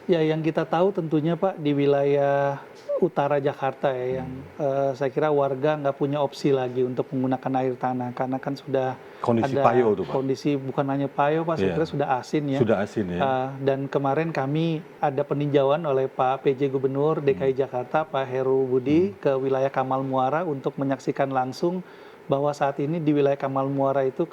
Ya, yang kita tahu tentunya Pak di wilayah utara Jakarta ya, yang saya kira warga nggak punya opsi lagi untuk menggunakan air tanah karena kan sudah Kondisi payo ada tuh, Pak? kondisi bukan hanya payo Pak, saya Iya, kira sudah asin ya. sudah asin ya? Dan kemarin kami ada peninjauan oleh Pak PJ Gubernur DKI Jakarta Pak Heru Budi ke wilayah Kamal Muara untuk menyaksikan langsung bahwa saat ini di wilayah Kamal Muara itu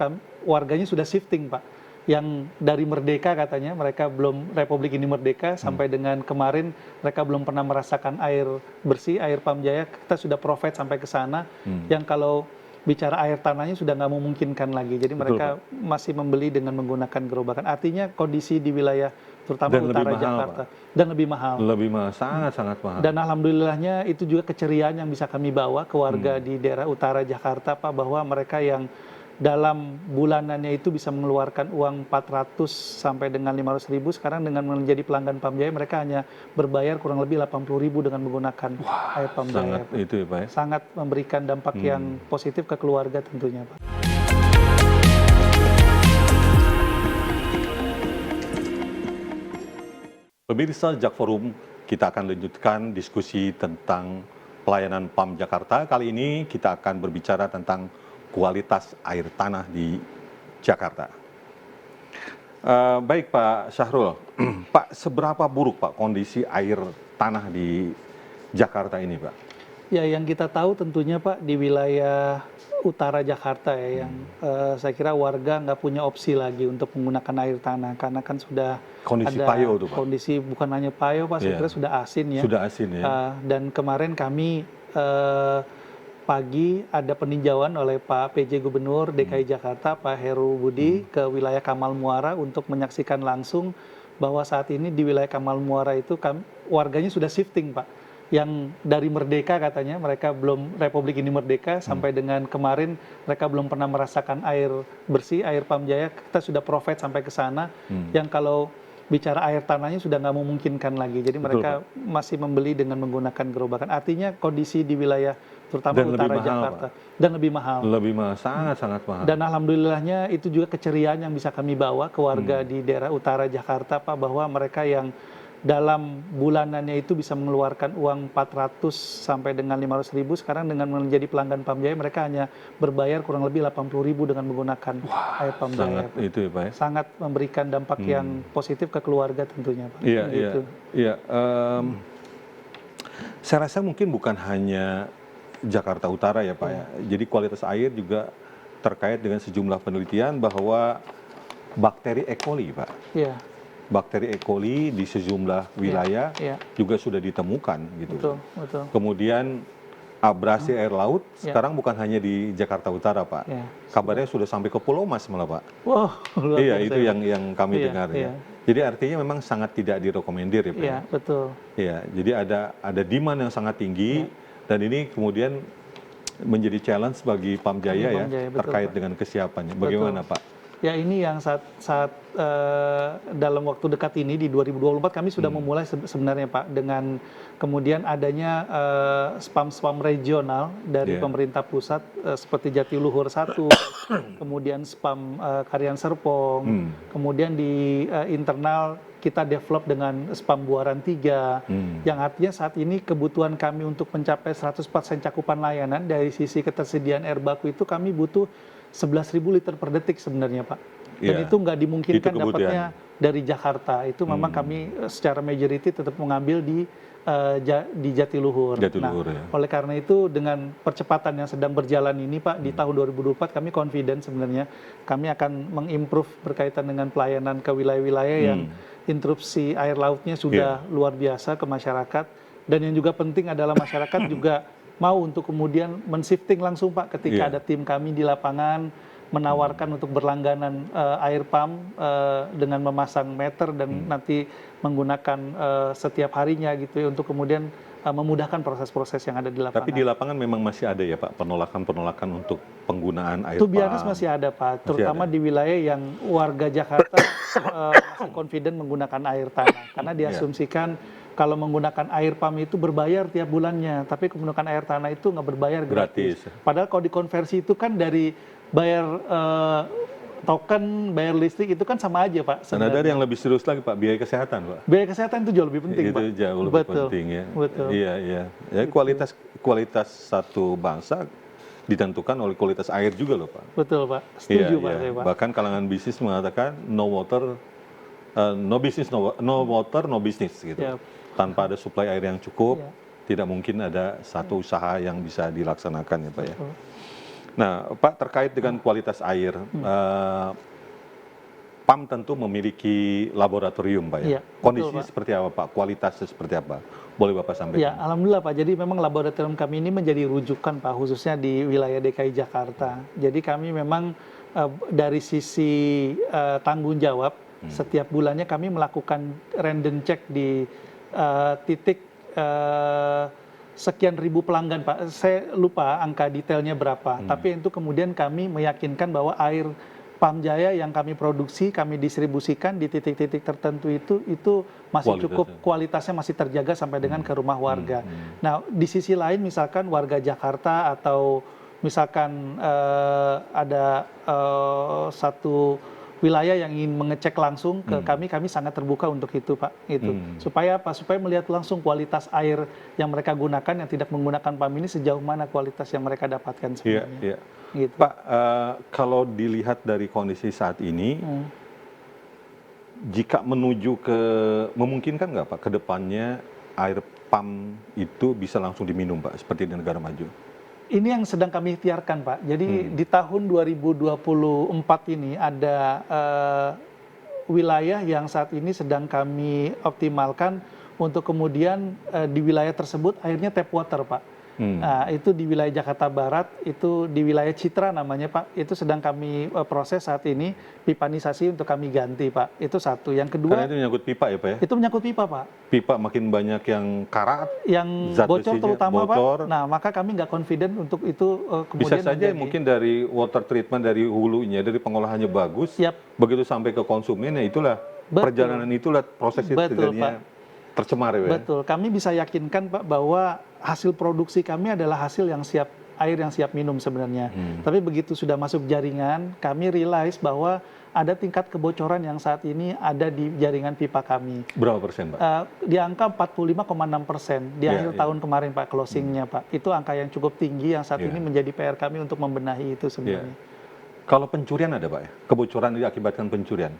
warganya sudah shifting Pak. Yang dari merdeka katanya mereka belum Republik ini merdeka sampai dengan kemarin mereka belum pernah merasakan air bersih, air Pamjaya, kita sudah provide sampai ke sana. Yang kalau bicara air tanahnya sudah nggak memungkinkan lagi, jadi Betul, mereka Pak. masih membeli dengan menggunakan gerobakan. Artinya kondisi di wilayah terutama Dan lebih utara mahal, Jakarta Pak? dan lebih mahal. Lebih mahal, sangat-sangat mahal. Dan alhamdulillahnya itu juga keceriaan yang bisa kami bawa ke warga di daerah utara Jakarta Pak, bahwa mereka yang dalam bulanannya itu bisa mengeluarkan uang 400 sampai dengan 500 ribu, sekarang dengan menjadi pelanggan Pamjaya mereka hanya berbayar kurang lebih 80 ribu dengan menggunakan air Pamjaya. Sangat itu ya, Pak ya? Sangat memberikan dampak yang positif ke keluarga tentunya Pak. Pemirsa Jak Forum, kita akan lanjutkan diskusi tentang pelayanan PAM Jakarta. Kali ini kita akan berbicara tentang kualitas air tanah di Jakarta. Baik Pak Syahrul, Pak, seberapa buruk Pak kondisi air tanah di Jakarta ini, Pak? Ya, yang kita tahu tentunya Pak di wilayah utara Jakarta ya, yang saya kira warga nggak punya opsi lagi untuk menggunakan air tanah karena kan sudah Kondisi ada payo tuh, Pak? kondisi bukan hanya payo Pak, saya Iya. kira sudah asin ya. Sudah asin ya? Dan kemarin kami pagi ada peninjauan oleh Pak PJ Gubernur DKI Jakarta Pak Heru Budi ke wilayah Kamal Muara untuk menyaksikan langsung bahwa saat ini di wilayah Kamal Muara itu warganya sudah shifting Pak. Yang dari merdeka katanya mereka belum Republik ini merdeka sampai dengan kemarin mereka belum pernah merasakan air bersih, air Pamjaya, kita sudah provide sampai ke sana. Yang kalau bicara air tanahnya sudah nggak memungkinkan lagi, jadi mereka masih membeli dengan menggunakan gerobakan. Artinya kondisi di wilayah terutama Dan utara lebih mahal, Jakarta Pak? dan lebih mahal. Lebih mahal, sangat-sangat mahal. Dan alhamdulillahnya itu juga keceriaan yang bisa kami bawa ke warga di daerah utara Jakarta Pak, bahwa mereka yang dalam bulanannya itu bisa mengeluarkan uang 400 sampai dengan 500 ribu, sekarang dengan menjadi pelanggan Pamjaya mereka hanya berbayar kurang lebih 80 ribu dengan menggunakan air Pamjaya. Sangat itu ya, Pak ya? Sangat memberikan dampak yang positif ke keluarga tentunya Pak. Iya, Gitu. iya. Saya rasa mungkin bukan hanya Jakarta Utara ya Pak ya. Jadi kualitas air juga terkait dengan sejumlah penelitian bahwa bakteri E. coli Pak. Iya, Bakteri E. coli di sejumlah wilayah iya. juga sudah ditemukan gitu. Betul, betul. Kemudian abrasi air laut Ya. sekarang bukan hanya di Jakarta Utara Pak. Ya. Kabarnya sudah sampai ke Pulau Mas malah Pak. Wow, luar Iya, biasa itu ya, Pak. yang kami Iya, dengar iya. ya. Jadi artinya memang sangat tidak direkomendir ya Pak. Iya, betul. Iya, jadi ada demand yang sangat tinggi dan ini kemudian menjadi challenge bagi Pamjaya ya Pamjaya, betul, terkait Pak. dengan kesiapannya. Bagaimana Pak? Ya, ini yang saat dalam waktu dekat ini di 2024 kami sudah memulai sebenarnya Pak, dengan kemudian adanya spam-spam regional dari Iya. pemerintah pusat seperti Jatiluhur 1, kemudian spam Karian Serpong, kemudian di internal kita develop dengan spam Buaran 3, yang artinya saat ini kebutuhan kami untuk mencapai 100% cakupan layanan dari sisi ketersediaan air baku itu kami butuh 11.000 liter per detik sebenarnya Pak. Dan Iya. itu nggak dimungkinkan Itu kebutuhan. dapatnya dari Jakarta. Itu memang kami secara majority tetap mengambil di Jatiluhur. Jatiluhur, Nah, ya. oleh karena itu dengan percepatan yang sedang berjalan ini Pak, di tahun 2024 kami confident sebenarnya kami akan mengimprove berkaitan dengan pelayanan ke wilayah-wilayah yang interupsi air lautnya sudah luar biasa ke masyarakat. Dan yang juga penting adalah masyarakat juga mau untuk kemudian men-shifting langsung Pak ketika ada tim kami di lapangan menawarkan untuk berlangganan air pump dengan memasang meter dan nanti menggunakan setiap harinya gitu ya, untuk kemudian memudahkan proses-proses yang ada di lapangan. Tapi di lapangan memang masih ada ya Pak penolakan-penolakan untuk penggunaan air To be honest pump. masih ada Pak, terutama ada. di wilayah yang warga Jakarta masih confident menggunakan air tanah karena diasumsikan kalau menggunakan air pump itu berbayar tiap bulannya, tapi menggunakan air tanah itu nggak berbayar gratis. Gratis. Padahal kalau dikonversi itu kan dari bayar token, bayar listrik itu kan sama aja Pak. Dan ada yang lebih serius lagi Pak, biaya kesehatan Pak. Biaya kesehatan itu jauh lebih penting Itu Pak. jauh lebih penting ya. Betul. Iya, iya. Ya, kualitas satu bangsa ditentukan oleh kualitas air juga loh Pak. Betul Pak, setuju Pak Iya. saya Pak. Bahkan kalangan bisnis mengatakan no water, no water, no business gitu. Siap. Tanpa ada suplai air yang cukup, Iya. tidak mungkin ada satu usaha yang bisa dilaksanakan ya Pak ya. Betul. Nah Pak, terkait dengan kualitas air, PAM tentu memiliki laboratorium Pak ya. Iya, betul, Kondisi Pak. seperti apa Pak? Kualitasnya seperti apa? Boleh Bapak Ya, sampaikan? alhamdulillah Pak. Jadi memang laboratorium kami ini menjadi rujukan Pak, khususnya di wilayah DKI Jakarta. Jadi kami memang dari sisi tanggung jawab, setiap bulannya kami melakukan random check di titik sekian ribu pelanggan Pak. Saya lupa angka detailnya berapa. Tapi itu kemudian kami meyakinkan bahwa air PAM Jaya yang kami produksi, kami distribusikan di titik-titik tertentu itu masih cukup, kualitasnya masih terjaga sampai dengan ke rumah warga. Nah, di sisi lain misalkan warga Jakarta atau misalkan ada satu wilayah yang ingin mengecek langsung ke kami sangat terbuka untuk itu Pak. Itu supaya apa? Supaya melihat langsung kualitas air yang mereka gunakan yang tidak menggunakan PAM ini sejauh mana kualitas yang mereka dapatkan sebenarnya. Iya. Gitu. Pak, kalau dilihat dari kondisi saat ini, jika menuju ke, memungkinkan nggak Pak, ke depannya air PAM itu bisa langsung diminum Pak, seperti di negara maju? Ini yang sedang kami ikhtiarkan Pak. Jadi di tahun 2024 ini ada wilayah yang saat ini sedang kami optimalkan untuk kemudian di wilayah tersebut airnya tap water Pak. Nah, itu di wilayah Jakarta Barat, itu di wilayah Citra namanya Pak, itu sedang kami proses saat ini, pipanisasi untuk kami ganti Pak, itu satu. Yang kedua, Karena itu menyangkut pipa ya Pak ya? itu menyangkut pipa Pak. Pipa makin banyak yang karat, Yang zat bocor besinya terutama bocor. Pak, nah maka kami nggak confident untuk itu Bisa kemudian saja menjadi- mungkin dari water treatment, dari hulunya, dari pengolahannya bagus, Yap. begitu sampai ke konsumen, ya itulah Betul. perjalanan itulah proses itu Betul, terjadinya tercemar ya Pak ya? Betul, kami bisa yakinkan Pak bahwa hasil produksi kami adalah hasil yang siap, air yang siap minum sebenarnya. Tapi begitu sudah masuk jaringan, kami realize bahwa ada tingkat kebocoran yang saat ini ada di jaringan pipa kami. Berapa persen Pak? Di angka 45,6% di akhir tahun kemarin Pak, closingnya Pak. Itu angka yang cukup tinggi yang saat ini menjadi PR kami untuk membenahi itu sebenarnya. Kalau pencurian ada Pak ya? Kebocoran diakibatkan pencurian?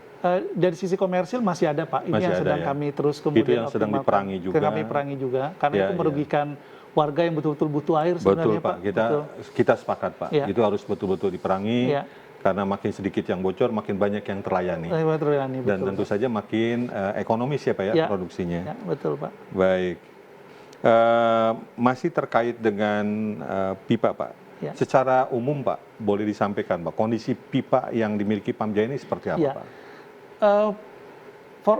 Dari sisi komersil masih ada Pak, ini Masih yang ada, sedang ya? kami terus kemudian Itu yang sedang optimalkan. diperangi juga. Kami perangi juga, karena Ya, itu merugikan warga yang betul-betul butuh air Betul sebenarnya Pak, Betul. kita sepakat Pak. Ya. Itu harus betul-betul diperangi, Ya. karena makin sedikit yang bocor, makin banyak yang terlayani. Betul, Dan tentu saja makin ekonomis ya Pak ya, Ya. produksinya. Ya, betul Pak. Baik. Masih terkait dengan pipa Pak. Ya. Secara umum Pak, boleh disampaikan Pak, kondisi pipa yang dimiliki PAM Jaya ini seperti apa Ya. Pak?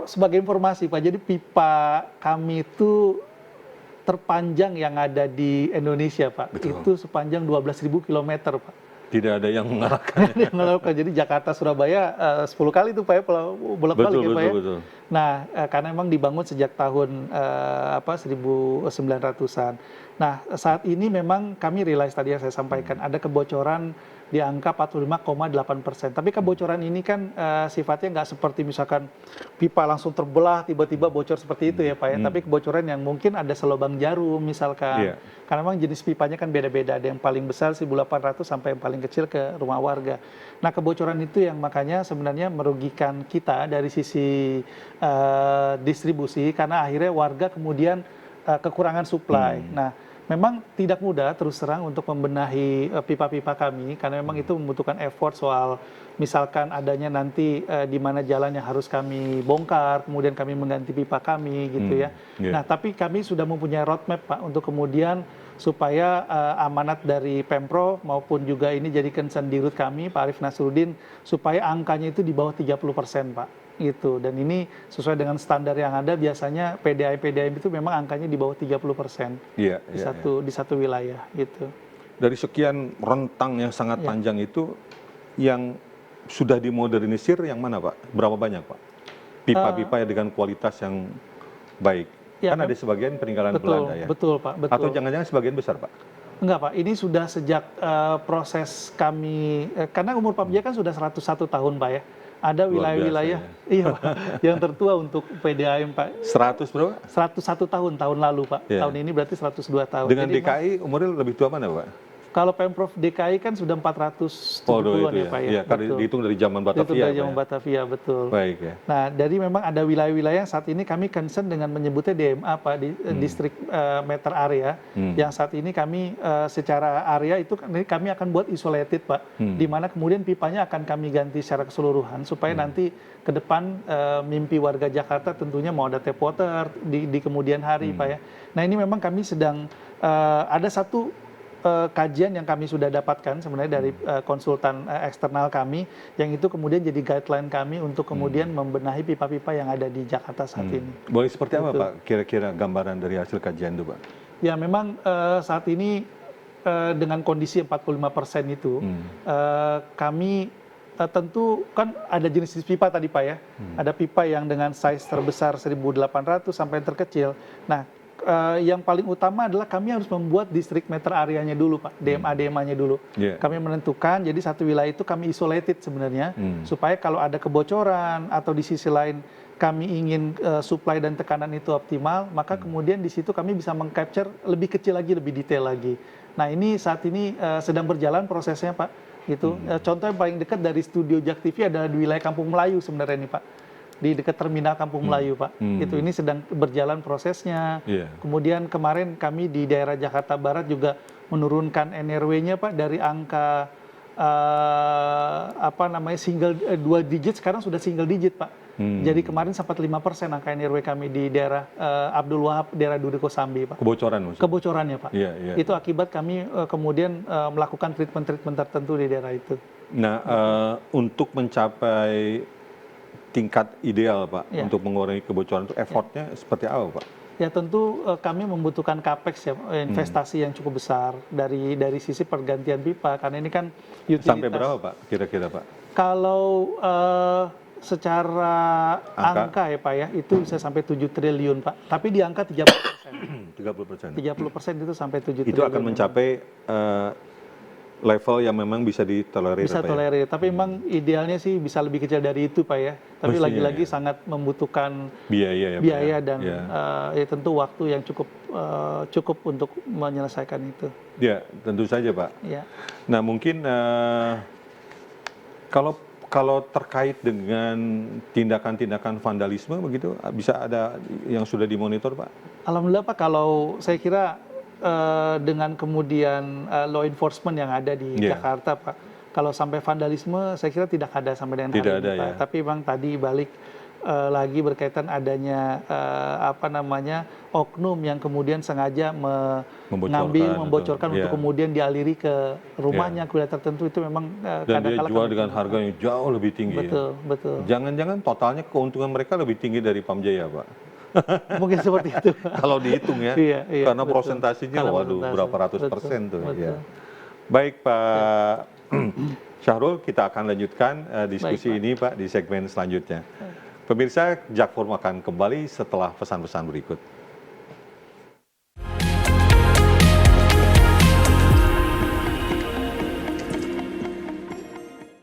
Sebagai informasi Pak, jadi pipa kami itu terpanjang yang ada di Indonesia Pak. Betul. Itu sepanjang 12.000 km Pak. Tidak ada yang mengarahkan. Yang melakukan. Jadi Jakarta Surabaya 10 kali itu Pak ya, bolak-balik ya Pak ya. Betul. Nah, karena memang dibangun sejak tahun 1900-an. Nah, saat ini memang kami realize tadi yang saya sampaikan ada kebocoran di angka 45,8%. Tapi kebocoran ini kan sifatnya nggak seperti misalkan pipa langsung terbelah tiba-tiba bocor seperti itu ya Pak ya. Tapi kebocoran yang mungkin ada selubang jarum misalkan. Iya. Karena memang jenis pipanya kan beda-beda. Ada yang paling besar 1.800 sampai yang paling kecil ke rumah warga. Nah, kebocoran itu yang makanya sebenarnya merugikan kita dari sisi distribusi karena akhirnya warga kemudian kekurangan supply. Nah, memang tidak mudah terus terang untuk membenahi pipa-pipa kami karena memang itu membutuhkan effort soal misalkan adanya nanti di mana jalan yang harus kami bongkar, kemudian kami mengganti pipa kami gitu ya. Nah, tapi kami sudah mempunyai roadmap Pak untuk kemudian supaya amanat dari Pemprov maupun juga ini jadi concern di Rut kami Pak Arief Nasruddin supaya angkanya itu di bawah 30% Pak. Gitu. Dan ini sesuai dengan standar yang ada biasanya PDAM itu memang angkanya di bawah 30% Iya, di satu wilayah gitu. Dari sekian rentang yang sangat panjang itu, yang sudah dimodernisir yang mana Pak? Berapa banyak Pak? Pipa-pipa dengan kualitas yang baik. Ya, kan ada sebagian peninggalan Belanda ya? Betul Pak, betul. Atau jangan-jangan sebagian besar Pak? Enggak Pak, ini sudah sejak proses kami, karena umur PAMJaya kan sudah 101 tahun Pak ya. Ada Luar biasa wilayah-wilayah, ya. iya Pak, yang tertua untuk PDAM Pak. 100 berapa? 101 tahun lalu Pak. Iya. Tahun ini berarti 102 tahun. Dengan Jadi DKI umurnya lebih tua mana, Pak? kalau Pemprov DKI kan sudah 470-an itu ya Pak ya. Iya, karena Betul. dihitung dari zaman Itu Batavia. dari Pak, zaman ya? Batavia, betul. Baik ya. Nah, dari memang ada wilayah-wilayah yang saat ini kami concern dengan menyebutnya DMA Pak, di distrik meter area, yang saat ini kami secara area itu kami akan buat isolated Pak, di mana kemudian pipanya akan kami ganti secara keseluruhan supaya nanti ke depan mimpi warga Jakarta tentunya mau ada tap water di kemudian hari Pak ya. Nah, ini memang kami sedang ada satu kajian yang kami sudah dapatkan sebenarnya dari konsultan eksternal kami, yang itu kemudian jadi guideline kami untuk kemudian membenahi pipa-pipa yang ada di Jakarta saat ini. Boleh seperti apa Gitu. Pak kira-kira gambaran dari hasil kajian itu Pak? Ya memang saat ini dengan kondisi 45% itu, kami tentu kan ada jenis pipa tadi Pak ya, ada pipa yang dengan size terbesar 1.800 sampai yang terkecil. Nah, yang paling utama adalah kami harus membuat distrik meter areanya dulu Pak, DMA-nya dulu. Yeah. Kami menentukan, jadi satu wilayah itu kami isolated sebenarnya, supaya kalau ada kebocoran atau di sisi lain kami ingin supply dan tekanan itu optimal, maka kemudian di situ kami bisa mengcapture lebih kecil lagi, lebih detail lagi. Nah, ini saat ini sedang berjalan prosesnya Pak. Gitu. Contoh yang paling dekat dari studio Jak TV adalah di wilayah Kampung Melayu sebenarnya nih Pak. Di dekat terminal Kampung Melayu Pak. Itu ini sedang berjalan prosesnya. Yeah. Kemudian kemarin kami di daerah Jakarta Barat juga menurunkan NRW-nya Pak dari angka single 2 digit sekarang sudah single digit Pak. Jadi kemarin sempat 5% angka NRW kami di daerah Abdul Wahab, daerah Duri Kosambi Pak. Kebocoran maksudnya? Kebocorannya Pak. Iya, iya. Itu akibat kami kemudian melakukan treatment-treatment tertentu di daerah itu. Nah, untuk mencapai tingkat ideal Pak, Ya. untuk mengurangi kebocoran itu effortnya seperti apa Pak? Ya tentu kami membutuhkan capex ya, investasi yang cukup besar dari sisi pergantian pipa, karena ini kan utilitas. Sampai berapa Pak kira-kira Pak? Kalau secara angka ya Pak ya, itu bisa sampai 7 triliun Pak, tapi di angka 30%. 30%. 30% itu sampai 7 triliun. Itu akan mencapai level yang memang bisa ditolerir. Bisa Pak, tolerir, tapi memang idealnya sih bisa lebih kecil dari itu Pak ya. Tapi Mestinya, lagi-lagi ya. sangat membutuhkan Biaya ya Pak. biaya dan Ya. ya tentu waktu yang cukup untuk menyelesaikan itu. Ya, tentu saja Pak. Ya. Nah, mungkin kalau terkait dengan tindakan-tindakan vandalisme begitu, bisa ada yang sudah dimonitor Pak? Alhamdulillah Pak, kalau saya kira dengan kemudian law enforcement yang ada di Yeah. Jakarta Pak, kalau sampai vandalisme saya kira tidak ada sampai dengan Tidak hari ada, ini Pak. ya. Tapi memang tadi balik lagi berkaitan adanya oknum yang kemudian sengaja membocorkan atau- untuk ya. kemudian dialiri ke rumahnya ke wilayah tertentu, itu memang Dan dia kadang-kala jual kami dengan temukan. harga yang jauh lebih tinggi. Betul, betul. Jangan-jangan totalnya keuntungan mereka lebih tinggi dari PAMJaya Pak? Mungkin seperti itu Pak. Kalau dihitung ya, Iya, iya, karena betul. prosentasinya Karena waduh persentase. berapa ratus Betul, persen tuh. betul. Ya. Baik Pak Syahrul, kita akan lanjutkan diskusi Baik, Pak. ini Pak di segmen selanjutnya. Pemirsa, Jak Forum akan kembali setelah pesan-pesan berikut.